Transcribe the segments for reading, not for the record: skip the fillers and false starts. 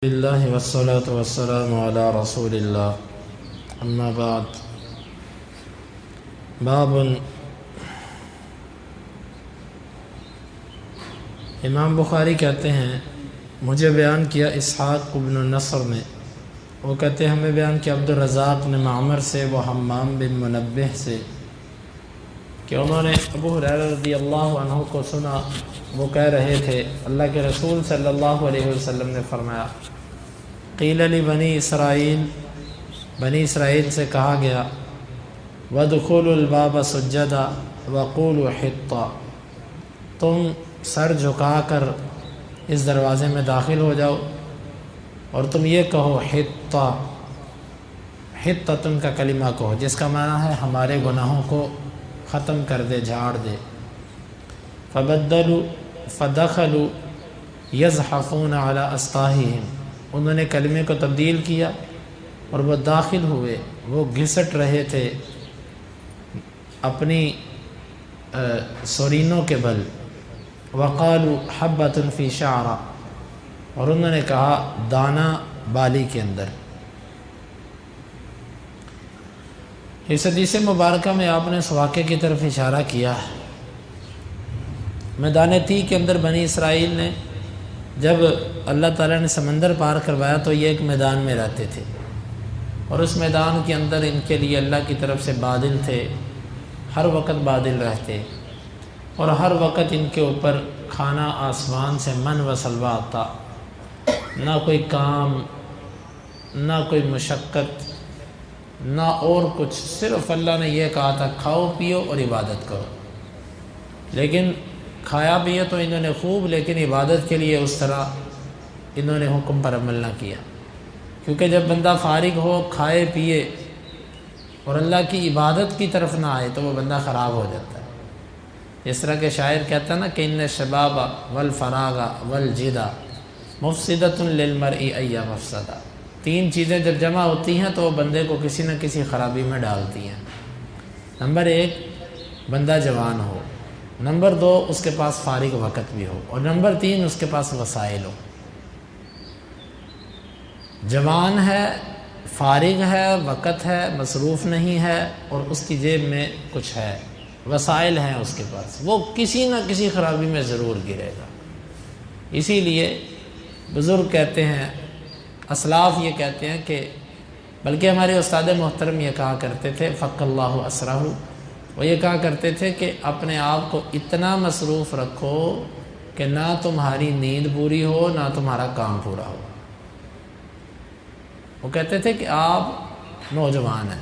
اللہ والصلاة والسلام علی رسول اللہ اما بعد باب امام بخاری کہتے ہیں مجھے بیان کیا اسحاق بن نصر نے، وہ کہتے ہیں ہمیں بیان کیا عبد الرزاق نے معمر سے، وہ حمام بن منبہ سے کہ انہوں نے ابو ہریرہ رضی اللہ عنہ کو سنا، وہ کہہ رہے تھے اللہ کے رسول صلی اللہ علیہ وسلم نے فرمایا قیل لی بنی اسرائیل سے کہا گیا وَادْخُلُوا الْبَابَ سُجَّدًا وَقُولُوا حِطًّا، تم سر جھکا کر اس دروازے میں داخل ہو جاؤ اور تم یہ کہو حِطًّا، حِطَّةٌ کا کلمہ کہو جس کا معنی ہے ہمارے گناہوں کو ختم کر دے، جھاڑ دے۔ فدخلوا يزحفون على اسطاحهم، انہوں نے کلمے کو تبدیل کیا اور وہ داخل ہوئے، وہ گھسٹ رہے تھے اپنی سورینوں کے بل۔ وقالوا حبۃ فی شعرہ، اور انہوں نے کہا دانہ بالی کے اندر۔ اس حدیث مبارکہ میں آپ نے اس واقعے کی طرف اشارہ کیا ہے۔ میدان تی کے اندر بنی اسرائیل نے جب اللہ تعالیٰ نے سمندر پار کروایا تو یہ ایک میدان میں رہتے تھے، اور اس میدان کے اندر ان کے لیے اللہ کی طرف سے بادل تھے، ہر وقت بادل رہتے، اور ہر وقت ان کے اوپر کھانا آسمان سے من و سلوہ آتا، نہ کوئی کام، نہ کوئی مشقت، نہ اور کچھ، صرف اللہ نے یہ کہا تھا کھاؤ پیو اور عبادت کرو۔ لیکن کھایا پیا تو انہوں نے خوب، لیکن عبادت کے لیے اس طرح انہوں نے حکم پر عمل نہ کیا، کیونکہ جب بندہ فارغ ہو، کھائے پیے اور اللہ کی عبادت کی طرف نہ آئے تو وہ بندہ خراب ہو جاتا ہے۔ اس طرح کے شاعر کہتا ہے نا کہ ان الشباب والفراغ والجدہ مفسدۃ للمرء ای مفسدہ، تین چیزیں جب جمع ہوتی ہیں تو وہ بندے کو کسی نہ کسی خرابی میں ڈالتی ہیں۔ نمبر ایک، بندہ جوان ہو، نمبر دو اس کے پاس فارغ وقت بھی ہو، اور نمبر تین اس کے پاس وسائل ہو۔ جوان ہے، فارغ ہے، وقت ہے، مصروف نہیں ہے، اور اس کی جیب میں کچھ ہے، وسائل ہیں اس کے پاس، وہ کسی نہ کسی خرابی میں ضرور گرے گا۔ اسی لیے بزرگ کہتے ہیں، اسلاف یہ کہتے ہیں کہ بلکہ ہمارے استاد محترم یہ کہا کرتے تھے فق اللہ اسرہ، وہ یہ کہا کرتے تھے کہ اپنے آپ کو اتنا مصروف رکھو کہ نہ تمہاری نیند پوری ہو نہ تمہارا کام پورا ہو۔ وہ کہتے تھے کہ آپ نوجوان ہیں،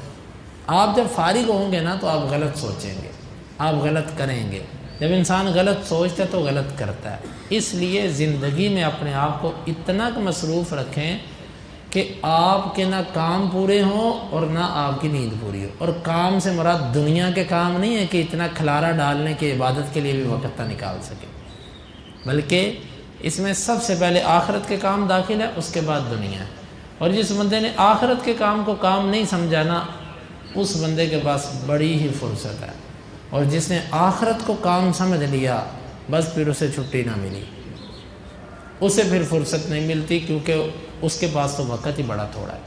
آپ جب فارغ ہوں گے نا تو آپ غلط سوچیں گے، آپ غلط کریں گے۔ جب انسان غلط سوچتا ہے تو غلط کرتا ہے، اس لیے زندگی میں اپنے آپ کو اتنا مصروف رکھیں کہ آپ کے نہ کام پورے ہوں اور نہ آپ کی نیند پوری ہو۔ اور کام سے مراد دنیا کے کام نہیں ہے کہ اتنا کھلارا ڈالنے کے عبادت کے لیے بھی وقت نہ نکال سکے، بلکہ اس میں سب سے پہلے آخرت کے کام داخل ہے، اس کے بعد دنیا ہے۔ اور جس بندے نے آخرت کے کام کو کام نہیں سمجھانا، اس بندے کے پاس بڑی ہی فرصت ہے، اور جس نے آخرت کو کام سمجھ لیا بس پھر اسے چھٹی نہ ملی، اسے پھر فرصت نہیں ملتی، کیونکہ اس کے پاس تو وقت ہی بڑا تھوڑا ہے۔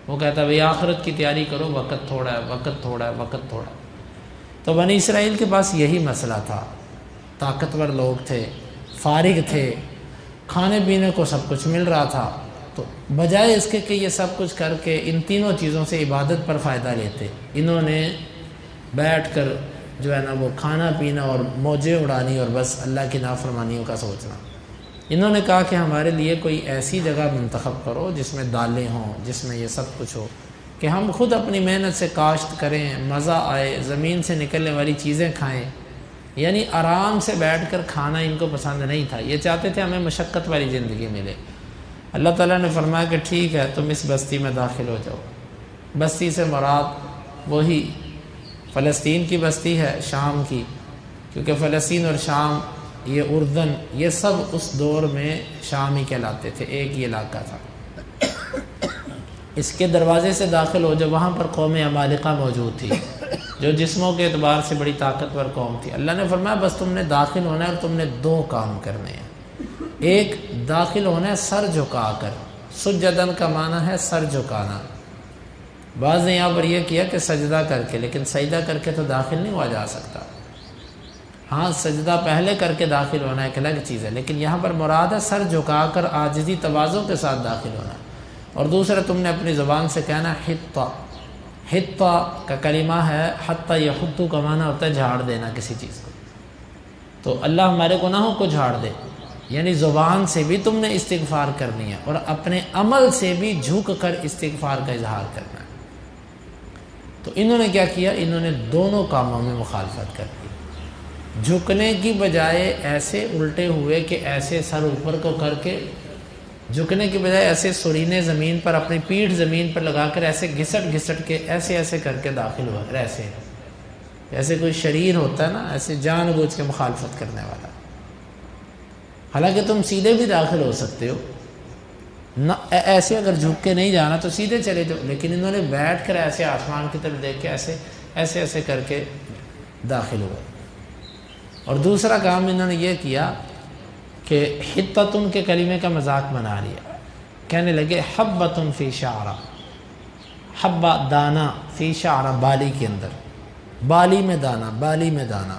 وہ کہتا ہے بھئی آخرت کی تیاری کرو، وقت تھوڑا ہے، وقت تھوڑا ہے، وقت تھوڑا ہے۔ تو بنی اسرائیل کے پاس یہی مسئلہ تھا، طاقتور لوگ تھے، فارغ تھے، کھانے پینے کو سب کچھ مل رہا تھا، تو بجائے اس کے کہ یہ سب کچھ کر کے ان تینوں چیزوں سے عبادت پر فائدہ لیتے، انہوں نے بیٹھ کر جو ہے نا وہ کھانا پینا اور موجیں اڑانی اور بس اللہ کی نافرمانیوں کا سوچنا۔ انہوں نے کہا کہ ہمارے لیے کوئی ایسی جگہ منتخب کرو جس میں دالیں ہوں، جس میں یہ سب کچھ ہو، کہ ہم خود اپنی محنت سے کاشت کریں، مزہ آئے، زمین سے نکلنے والی چیزیں کھائیں۔ یعنی آرام سے بیٹھ کر کھانا ان کو پسند نہیں تھا، یہ چاہتے تھے ہمیں مشقت والی زندگی ملے۔ اللہ تعالیٰ نے فرمایا کہ ٹھیک ہے تم اس بستی میں داخل ہو جاؤ۔ بستی سے مراد وہی فلسطین کی بستی ہے، شام کی، کیونکہ فلسطین اور شام، یہ اردن، یہ سب اس دور میں شام ہی کہلاتے تھے، ایک ہی علاقہ تھا۔ اس کے دروازے سے داخل ہو جب وہاں پر قوم عمالقہ موجود تھی، جو جسموں کے اعتبار سے بڑی طاقتور قوم تھی۔ اللہ نے فرمایا بس تم نے داخل ہونا ہے اور تم نے دو کام کرنے ہیں۔ ایک، داخل ہونا ہے سر جھکا کر، سجدن کا معنی ہے سر جھکانا. بعض نے یہاں پر یہ کیا کہ سجدہ کر کے، لیکن سجدہ کر کے تو داخل نہیں ہوا جا سکتا. ہاں سجدہ پہلے کر کے داخل ہونا ایک الگ چیز ہے، لیکن یہاں پر مراد ہے سر جھکا کر عاجزی تواضع کے ساتھ داخل ہونا. اور دوسرا تم نے اپنی زبان سے کہنا حطہ. حطہ کا کلمہ ہے حتی یحطو کا معنی ہوتا ہے جھاڑ دینا کسی چیز کو. تو اللہ ہمارے گناہوں کو جھاڑ دے، یعنی زبان سے بھی تم نے استغفار کرنی ہے اور اپنے عمل سے بھی جھک کر استغفار کا اظہار کرنا ہے. تو انہوں نے کیا کیا؟ انہوں نے دونوں کاموں میں مخالفت کر دی. جھکنے کی بجائے ایسے الٹے ہوئے کہ ایسے سر اوپر کو کر کے، جھکنے کی بجائے ایسے سرینے زمین پر، اپنی پیٹھ زمین پر لگا کر ایسے گھسٹ گھسٹ کے ایسے کر کے داخل ہوا. ایسے کوئی شریر ہوتا ہے نا، ایسے جان بوجھ کے مخالفت کرنے والا. حالانکہ تم سیدھے بھی داخل ہو سکتے ہو نہ، ایسے اگر جھک کے نہیں جانا تو سیدھے چلے جاؤ، لیکن انہوں نے بیٹھ کر ایسے آسمان کی طرف دیکھ کے ایسے کر کے داخل ہوئے. اور دوسرا کام انہوں نے یہ کیا کہ حطتن کے کلمے کا مذاق بنا لیا. کہنے لگے حبتن فی شعرہ، حبہ دانا، فی شعرہ بالی کے اندر، بالی میں دانا،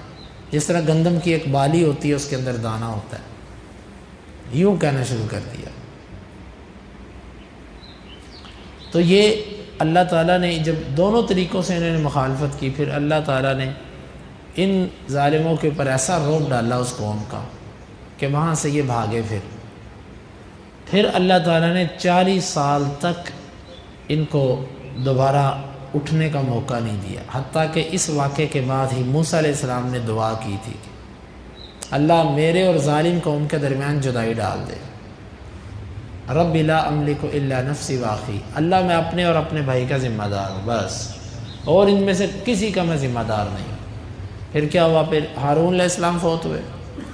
جس طرح گندم کی ایک بالی ہوتی ہے اس کے اندر دانا ہوتا ہے، یوں کہنا شروع کر دیا. تو یہ اللہ تعالیٰ نے جب دونوں طریقوں سے انہوں نے مخالفت کی، پھر اللہ تعالیٰ نے ان ظالموں کے اوپر ایسا روب ڈالا اس قوم کا کہ وہاں سے یہ بھاگے. پھر اللہ تعالیٰ نے 40 سال تک ان کو دوبارہ اٹھنے کا موقع نہیں دیا، حتیٰ کہ اس واقعے کے بعد ہی موسیٰ علیہ السلام نے دعا کی تھی کہ اللہ میرے اور ظالم قوم کے درمیان جدائی ڈال دے. رب لا املک الا نفسی واخی، اللہ میں اپنے اور اپنے بھائی کا ذمہ دار ہوں بس، اور ان میں سے کسی کا میں ذمہ دار نہیں. پھر کیا ہوا؟ پھر ہارون علیہ السلام فوت ہوئے،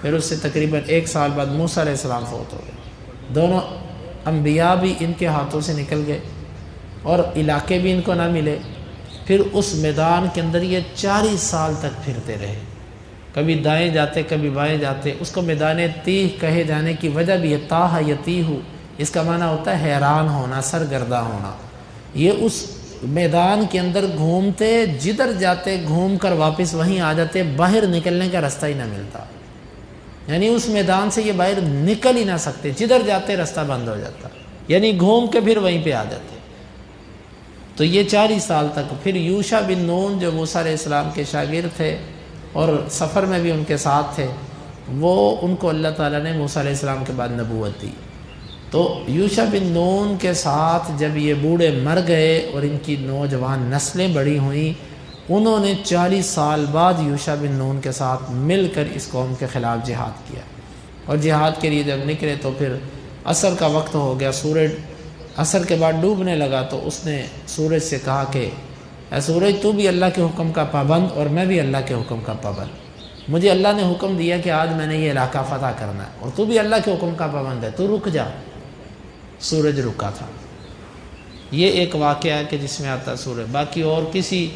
پھر اس سے تقریباً 1 سال بعد موسیٰ علیہ السلام فوت ہو گئے. دونوں انبیاء بھی ان کے ہاتھوں سے نکل گئے اور علاقے بھی ان کو نہ ملے. پھر اس میدان کے اندر یہ 40 سال تک پھرتے رہے، کبھی دائیں جاتے کبھی بائیں جاتے. اس کو میدان تیہ کہے جانے کی وجہ بھی ہے، تاہ یتیہ، اس کا معنی ہوتا ہے حیران ہونا، سرگردہ ہونا. یہ اس میدان کے اندر گھومتے، جدھر جاتے گھوم کر واپس وہیں آ جاتے، باہر نکلنے کا راستہ ہی نہ ملتا. یعنی اس میدان سے یہ باہر نکل ہی نہ سکتے، جدھر جاتے راستہ بند ہو جاتا، یعنی گھوم کے پھر وہیں پہ آ جاتے. تو یہ 40 سال تک. پھر یوشع بن نون جو موسیٰ علیہ السلام کے شاگرد تھے اور سفر میں بھی ان کے ساتھ تھے، وہ ان کو اللہ تعالیٰ نے موسیٰ علیہ السلام کے بعد نبوت دی. تو یوشع بن نون کے ساتھ جب یہ بوڑھے مر گئے اور ان کی نوجوان نسلیں بڑی ہوئیں، انہوں نے 40 سال بعد یوشع بن نون کے ساتھ مل کر اس قوم کے خلاف جہاد کیا. اور جہاد کے لیے جب نکلے تو پھر عصر کا وقت ہو گیا، سورج عصر کے بعد ڈوبنے لگا. تو اس نے سورج سے کہا کہ اے سورج تو بھی اللہ کے حکم کا پابند اور میں بھی اللہ کے حکم کا پابند. مجھے اللہ نے حکم دیا کہ آج میں نے یہ علاقہ فتح کرنا ہے اور تو بھی اللہ کے حکم کا پابند ہے، تو رک جا. سورج رکا تھا. یہ ایک واقعہ ہے کہ جس میں آتا سورج، باقی اور کسی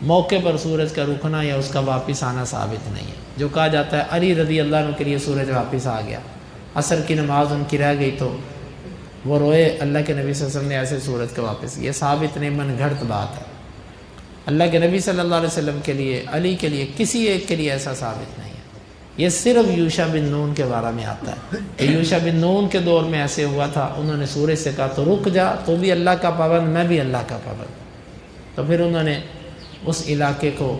موقع پر سورج کا رکنا یا اس کا واپس آنا ثابت نہیں ہے. جو کہا جاتا ہے علی رضی اللہ عنہ کے لیے سورج واپس آ گیا، عصر کی نماز ان کی رہ گئی تو وہ روئے، اللہ کے نبی صلی اللہ علیہ وسلم نے ایسے سورج کا واپس. یہ ثابت نہیں، من گھڑت بات ہے. اللہ کے نبی صلی اللہ علیہ وسلم کے لیے، علی کے لیے، کسی ایک کے لیے ایسا ثابت نہیں ہے. یہ صرف یوشع بن نون کے بارے میں آتا ہے کہ یوشع بن نون کے دور میں ایسے ہوا تھا. انہوں نے سورج سے کہا تو رک جا، تو بھی اللہ کا پابند میں بھی اللہ کا پابند. تو پھر انہوں نے اس علاقے کو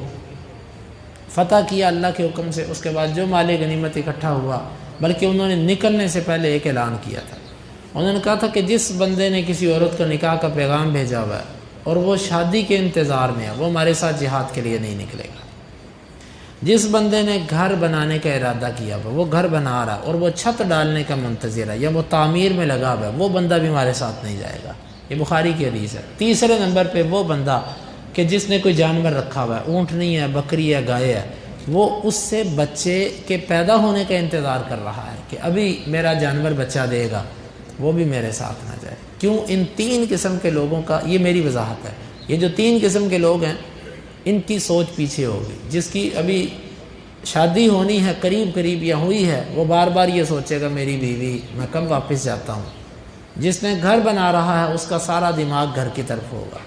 فتح کیا اللہ کے حکم سے. اس کے بعد جو مال غنیمت اکٹھا ہوا، بلکہ انہوں نے نکلنے سے پہلے ایک اعلان کیا تھا. انہوں نے کہا تھا کہ جس بندے نے کسی عورت کو نکاح کا پیغام بھیجا ہوا ہے اور وہ شادی کے انتظار میں ہے، وہ ہمارے ساتھ جہاد کے لیے نہیں نکلے گا. جس بندے نے گھر بنانے کا ارادہ کیا ہوا، وہ گھر بنا رہا اور وہ چھت ڈالنے کا منتظر ہے یا وہ تعمیر میں لگا ہوا ہے، وہ بندہ بھی ہمارے ساتھ نہیں جائے گا. یہ بخاری کی حدیث ہے. تیسرے نمبر پہ وہ بندہ کہ جس نے کوئی جانور رکھا ہوا ہے، اونٹ نہیں ہے، بکری ہے، گائے ہے، وہ اس سے بچے کے پیدا ہونے کا انتظار کر رہا ہے کہ ابھی میرا جانور بچہ دے گا، وہ بھی میرے ساتھ نہ جائے. کیوں؟ ان 3 قسم کے لوگوں کا، یہ میری وضاحت ہے، یہ جو 3 قسم کے لوگ ہیں ان کی سوچ پیچھے ہوگی. جس کی ابھی شادی ہونی ہے قریب قریب یا ہوئی ہے، وہ بار بار یہ سوچے گا میری بیوی، میں کب واپس جاتا ہوں. جس نے گھر بنا رہا ہے اس کا سارا دماغ گھر کی طرف ہوگا.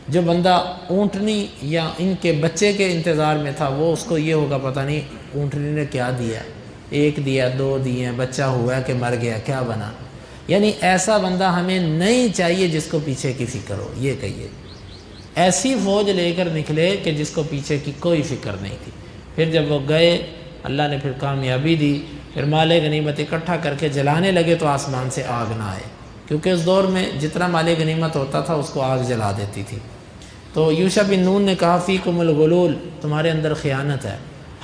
جو بندہ اونٹنی یا ان کے بچے کے انتظار میں تھا وہ اس کو یہ ہوگا پتہ نہیں اونٹنی نے کیا دیا، 1 دیا 2 دیے، بچہ ہوا کہ مر گیا، کیا بنا. یعنی ایسا بندہ ہمیں نہیں چاہیے جس کو پیچھے کی فکر ہو. یہ کہیے ایسی فوج لے کر نکلے کہ جس کو پیچھے کی کوئی فکر نہیں تھی. پھر جب وہ گئے اللہ نے پھر کامیابی دی، پھر مال غنیمت اکٹھا کر کے جلانے لگے تو آسمان سے آگ نہ آئے، کیونکہ اس دور میں جتنا مال غنیمت ہوتا تھا اس کو آگ جلا دیتی تھی. تو یوشع بن نون نے کہا فیکم الغلول، تمہارے اندر خیانت ہے،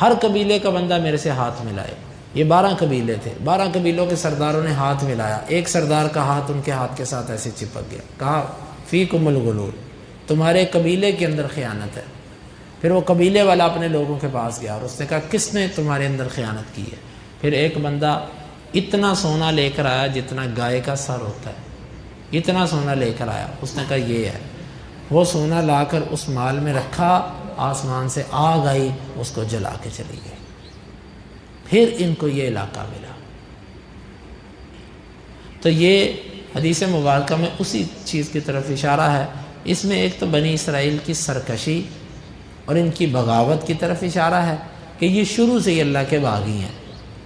ہر قبیلے کا بندہ میرے سے ہاتھ ملائے. یہ 12 قبیلے تھے، 12 قبیلوں کے سرداروں نے ہاتھ ملایا. ایک سردار کا ہاتھ ان کے ہاتھ کے ساتھ ایسے چپک گیا. کہا فیکم الغلول، تمہارے قبیلے کے اندر خیانت ہے. پھر وہ قبیلے والا اپنے لوگوں کے پاس گیا اور اس نے کہا کس نے تمہارے اندر خیانت کی ہے. پھر ایک بندہ اتنا سونا لے کر آیا جتنا گائے کا سر ہوتا ہے، اتنا سونا لے کر آیا. اس نے کہا یہ ہے. وہ سونا لا کر اس مال میں رکھا، آسمان سے آگ آئی اس کو جلا کے چلی گئی. پھر ان کو یہ علاقہ ملا. تو یہ حدیث مبارکہ میں اسی چیز کی طرف اشارہ ہے. اس میں ایک تو بنی اسرائیل کی سرکشی اور ان کی بغاوت کی طرف اشارہ ہے کہ یہ شروع سے ہی اللہ کے باغی ہیں.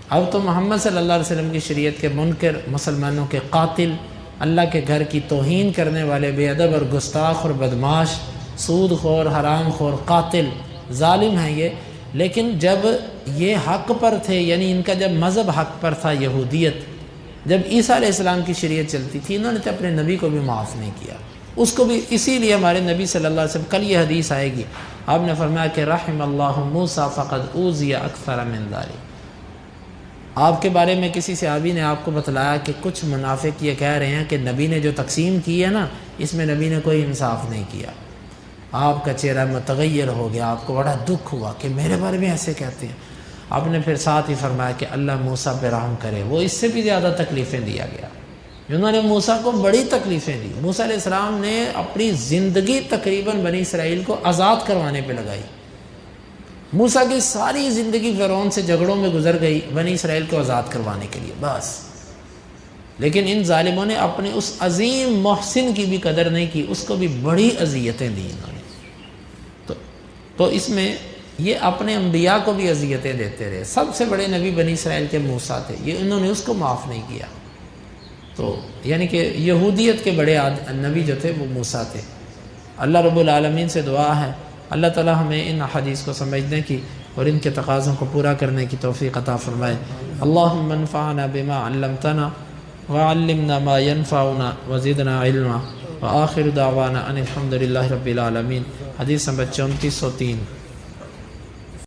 اب تو محمد صلی اللہ علیہ وسلم کی شریعت کے منکر، مسلمانوں کے قاتل، اللہ کے گھر کی توہین کرنے والے، بے ادب اور گستاخ اور بدماش، سود خور، حرام خور، قاتل، ظالم ہیں یہ. لیکن جب یہ حق پر تھے، یعنی ان کا جب مذہب حق پر تھا یہودیت، جب عیسیٰ علیہ السلام کی شریعت چلتی تھی، انہوں نے تو اپنے نبی کو بھی معاف نہیں کیا. اس کو بھی اسی لیے ہمارے نبی صلی اللہ علیہ وسلم، کل یہ حدیث آئے گی، آپ نے فرمایا کہ رحم اللہ موسیٰ فقد اوذی اکثر من ذلک. آپ کے بارے میں کسی صحابی نے آپ کو بتلایا کہ کچھ منافق یہ کہہ رہے ہیں کہ نبی نے جو تقسیم کی ہے نا، اس میں نبی نے کوئی انصاف نہیں کیا. آپ کا چہرہ متغیر ہو گیا، آپ کو بڑا دکھ ہوا کہ میرے بارے میں ایسے کہتے ہیں. آپ نے پھر ساتھ ہی فرمایا کہ اللہ موسیٰ پہ رحم کرے، وہ اس سے بھی زیادہ تکلیفیں دیا گیا. انہوں نے موسیٰ کو بڑی تکلیفیں دی. موسیٰ علیہ السلام نے اپنی زندگی تقریباً بنی اسرائیل کو آزاد کروانے پہ لگائی. موسیٰ کی ساری زندگی فرعون سے جھگڑوں میں گزر گئی بنی اسرائیل کو آزاد کروانے کے لیے بس. لیکن ان ظالموں نے اپنے اس عظیم محسن کی بھی قدر نہیں کی، اس کو بھی بڑی اذیتیں دی انہوں نے. تو اس میں یہ اپنے انبیاء کو بھی اذیتیں دیتے رہے. سب سے بڑے نبی بنی اسرائیل کے موسیٰ تھے، یہ انہوں نے اس کو معاف نہیں کیا. تو یعنی کہ یہودیت کے بڑے نبی جو تھے وہ موسیٰ تھے. اللہ رب العالمین سے دعا ہے اللہ تعالی ہمیں ان احادیث کو سمجھنے کی اور ان کے تقاضوں کو پورا کرنے کی توفیق عطا فرمائے. اللہم انفعنا بما علمتنا وعلمنا ما ينفعنا وزدنا علما وآخر دعوانا ان الحمد للہ رب العالمین. حدیث نمبر 3403.